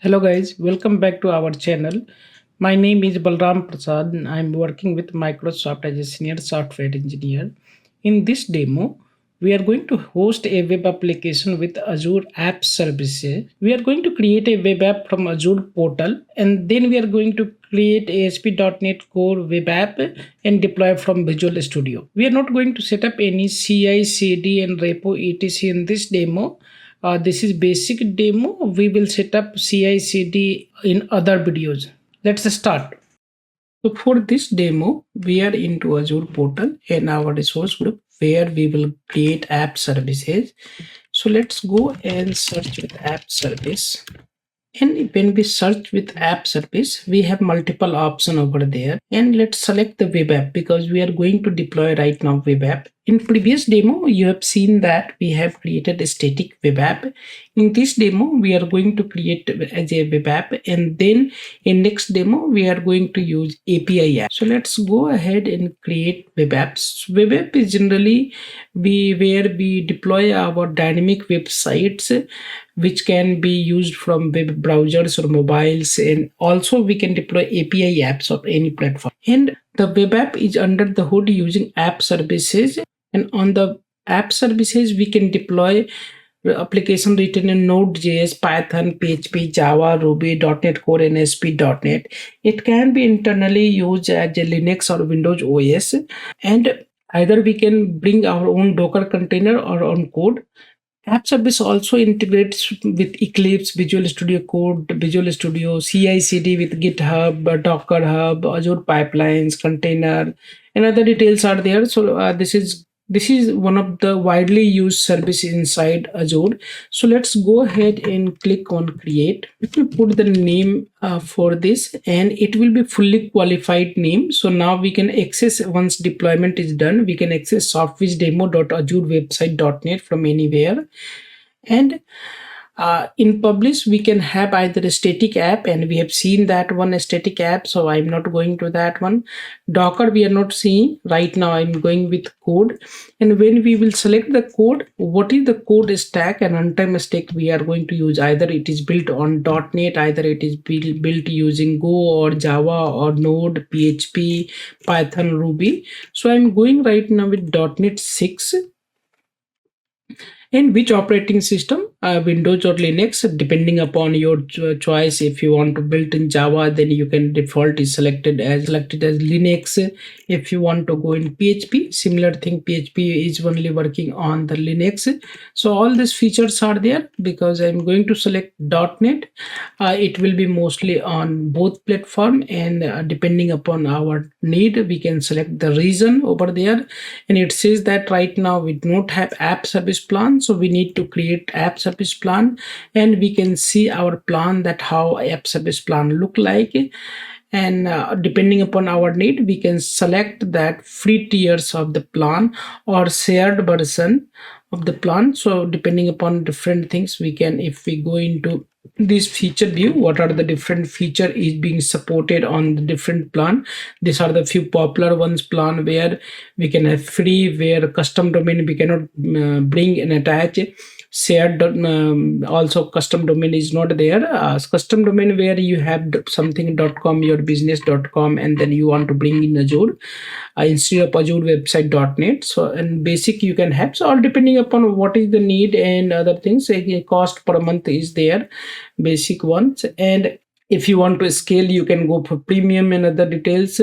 Hello guys, welcome back to our channel. My name is Balram Prasad and I'm working with Microsoft as a senior software engineer. In this demo, we are going to host a web application with Azure App Services. We are going to create a web app from Azure Portal and then we are going to create a ASP.NET Core web app and deploy from Visual Studio. We are not going to set up any CI, CD and repo etc in this demo. This is basic demo. We will set up CI CD in other videos. Let's start. So for this demo, we are into Azure Portal and our resource group where we will create app services. So let's go and search with app service. And when we search with app service, we have multiple options over there. And let's select the web app because we are going to deploy right now web app. In previous demo, you have seen that we have created a static web app. In this demo, we are going to create as a web app, and then in next demo, we are going to use API app. So let's go ahead and create web apps. Web app is generally where we deploy our dynamic websites which can be used from web browsers or mobiles, and also we can deploy API apps of any platform. And the web app is under the hood using app services, and on the app services we can deploy application written in Node.js, Python, PHP, Java, Ruby, .NET Core, and ASP.NET. It can be internally used as a Linux or Windows OS, and either we can bring our own Docker container or own code. App Service also integrates with Eclipse, Visual Studio Code, Visual Studio, CI/CD with GitHub, Docker Hub, Azure Pipelines, Container, and other details are there. So this is one of the widely used service inside Azure. So let's go ahead and click on create. Let me put the name for this, and it will be fully qualified name. So now we can access, once deployment is done, we can access software.demo.azurewebsite.net from anywhere. And in publish we can have either a static app, and we have seen that one, a static app, so I'm not going to that one. Docker we are not seeing right now. I'm going with code, and when we will select the code, what is the code stack and runtime stack we are going to use, either it is built on .NET, either it is built using Go or Java or Node, PHP, Python, Ruby. So I'm going right now with .NET 6. And which operating system, Windows or Linux, depending upon your choice. If you want to build in Java, then you can default is selected as Linux. If you want to go in PHP, similar thing, PHP is only working on the Linux. So all these features are there. Because I'm going to select .NET, it will be mostly on both platform, and depending upon our need, we can select the region over there. And it says that right now we don't have app service plan, so we need to create app service plan, and we can see our plan, that how app service plan look like. And depending upon our need, we can select that free tiers of the plan or shared version of the plan. So depending upon different things, we can, if we go into this feature view, what are the different feature is being supported on the different plan. These are the few popular ones plan where we can have free, where custom domain we cannot bring and attach. Shared also custom domain is not there. Custom domain where you have something .com, your business.com, and then you want to bring in Azure instead of Azure website.net. So and basic you can have, so all depending upon what is the need and other things. A cost per month is there, basic ones. And if you want to scale, you can go for premium and other details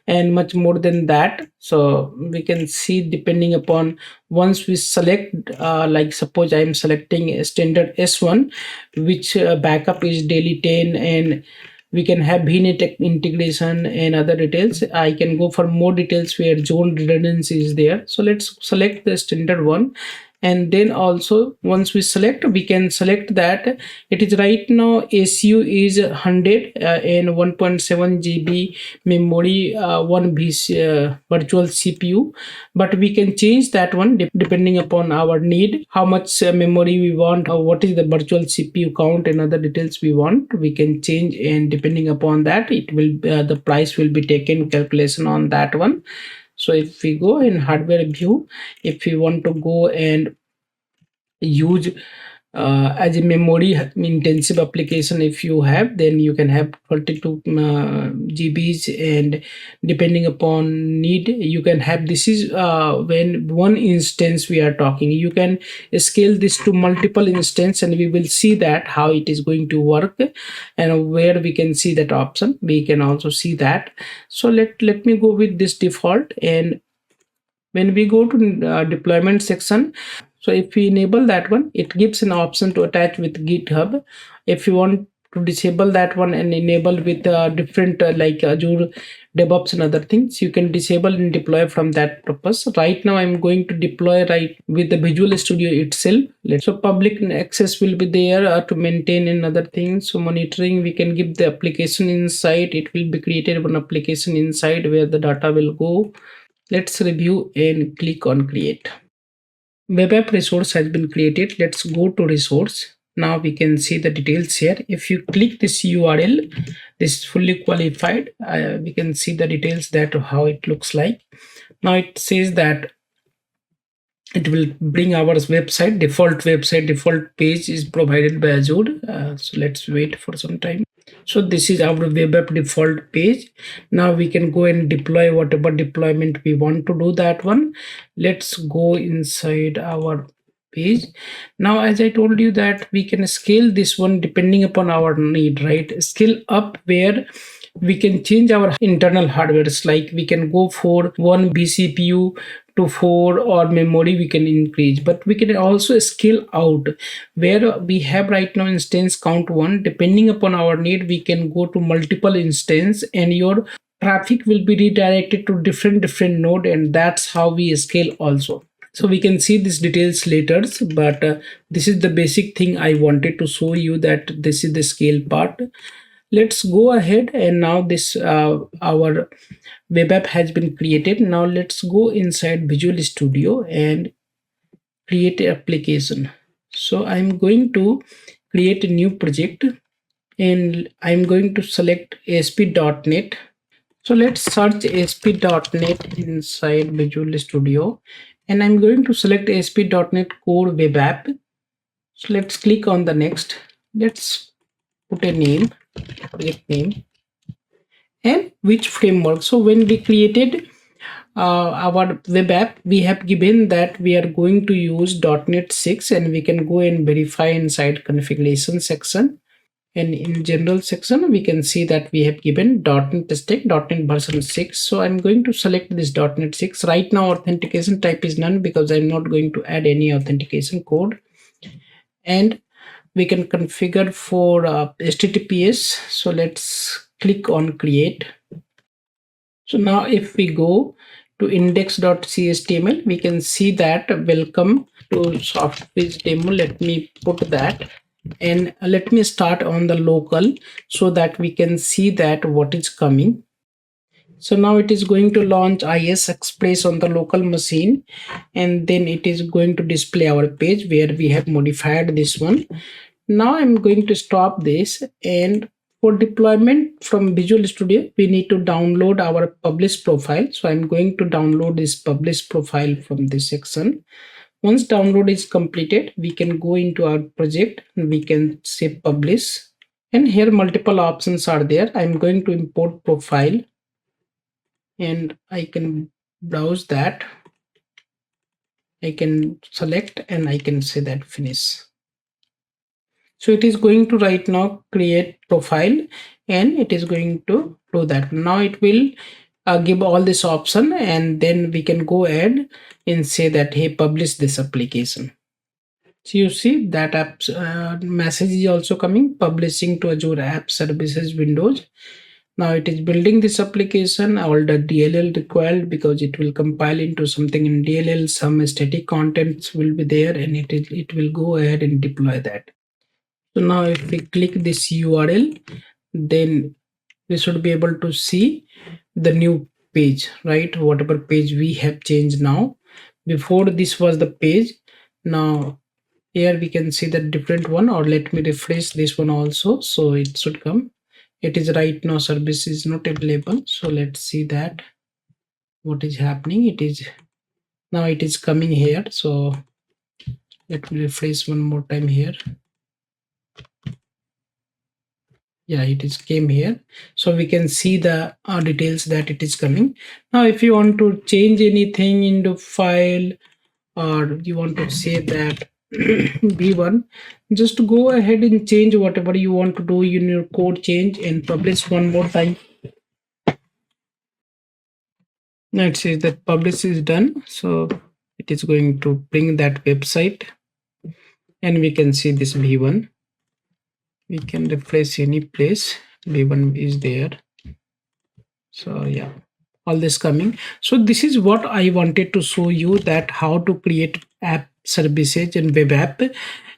and much more than that. So we can see depending upon, once we select like suppose I am selecting a standard S1, which backup is daily 10, and we can have VNet integration and other details. I can go for more details where zone redundancy is there. So let's select the standard one. And then also once we select, we can select that it is right now SU is 100 and 1.7 GB memory, 1 virtual CPU. But we can change that one depending upon our need, how much memory we want, or what is the virtual CPU count and other details we want, we can change. And depending upon that, it will the price will be taken calculation on that one. So if we go in hardware view, if we want to go and use as a memory intensive application. If you have, then you can have 32 GBs, and depending upon need you can have. This is when one instance we are talking, you can scale this to multiple instance, and we will see that how it is going to work, and where we can see that option we can also see that. So let me go with this default. And when we go to deployment section, so if we enable that one, it gives an option to attach with GitHub. If you want to disable that one and enable with different like Azure DevOps and other things, you can disable and deploy from that purpose. Right now I'm going to deploy right with the Visual Studio itself. So public access will be there to maintain and other things. So monitoring, we can give the application inside. It will be created one application inside where the data will go. Let's review and click on create. Web app resource has been created. Let's go to resource. Now we can see the details here. If you click this URL, this is fully qualified. We can see the details that how it looks like. Now it says that it will bring our website, default page is provided by Azure. So let's wait for some time. So this is our web app default page. Now we can go and deploy whatever deployment we want to do that one. Let's go inside our page. Now, as I told you that we can scale this one depending upon our need, right? Scale up where we can change our internal hardwares, like we can go for 1 vCPU to 4, or memory we can increase, but we can also scale out where we have right now instance count 1. Depending upon our need, we can go to multiple instance, and your traffic will be redirected to different node, and that's how we scale also. So we can see these details later, but this is the basic thing I wanted to show you, that this is the scale part. Let's go ahead, and now this our web app has been created. Now let's go inside Visual Studio and create an application. So I'm going to create a new project, and I'm going to select ASP.NET. So let's search ASP.NET inside Visual Studio, and I'm going to select ASP.NET Core Web App. So let's click on the next. Let's put a name, project name, and which framework. So when we created our web app, we have given that we are going to use .NET 6, and we can go and verify inside configuration section. And in general section, we can see that we have given .NET stack, .NET version 6. So I'm going to select this .NET 6. Right now, authentication type is none, because I'm not going to add any authentication code. And we can configure for HTTPS. So let's click on create. So now if we go to index.chtml, we can see that welcome to Softwiz demo. Let me put that, and let me start on the local so that we can see that what is coming. So now it is going to launch IS Express on the local machine, and then it is going to display our page where we have modified this one. Now I'm going to stop this, and for deployment from Visual Studio, we need to download our publish profile. So I'm going to download this publish profile from this section. Once download is completed, we can go into our project and we can say publish. And here multiple options are there. I'm going to import profile, and I can browse that. I can select, and I can say that finish. So it is going to right now create profile, and it is going to do that. Now it will give all this option, and then we can go ahead and say that, hey, publish this application. So you see that apps message is also coming, publishing to Azure App Services Windows. Now it is building this application. All the DLL required, because it will compile into something in DLL. Some static contents will be there, and it will go ahead and deploy that. So now if we click this URL, then we should be able to see the new page, right? Whatever page we have changed now. Before this was the page. Now here we can see the different one, or let me refresh this one also. So it should come. It is right now service is not available. So let's see that what is happening. It is now, it is coming here. So Let me refresh one more time here. Yeah, it is came here, so we can see the details that it is coming. Now if you want to change anything into file, or you want to say that v1, just go ahead and change whatever you want to do in your code change and publish one more time. Now it says that publish is done, so it is going to bring that website, and we can see this v1. We can refresh any place, v1 is there. So yeah, all this coming. So this is what I wanted to show you, that how to create app services and web app,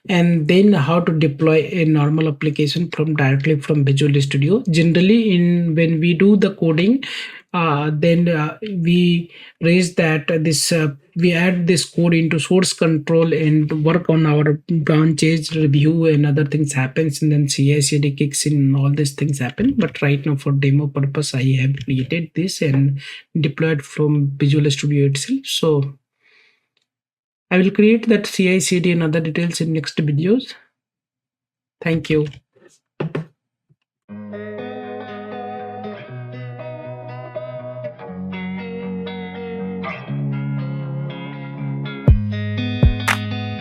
and then how to deploy a normal application from directly from Visual Studio. Generally, in when we do the coding, then we raise that this we add this code into source control and work on our branches review and other things happens, and then CI/CD kicks in and all these things happen. But right now for demo purpose, I have created this and deployed from Visual Studio itself. So I will create that CI/CD and other details in next videos. Thank you.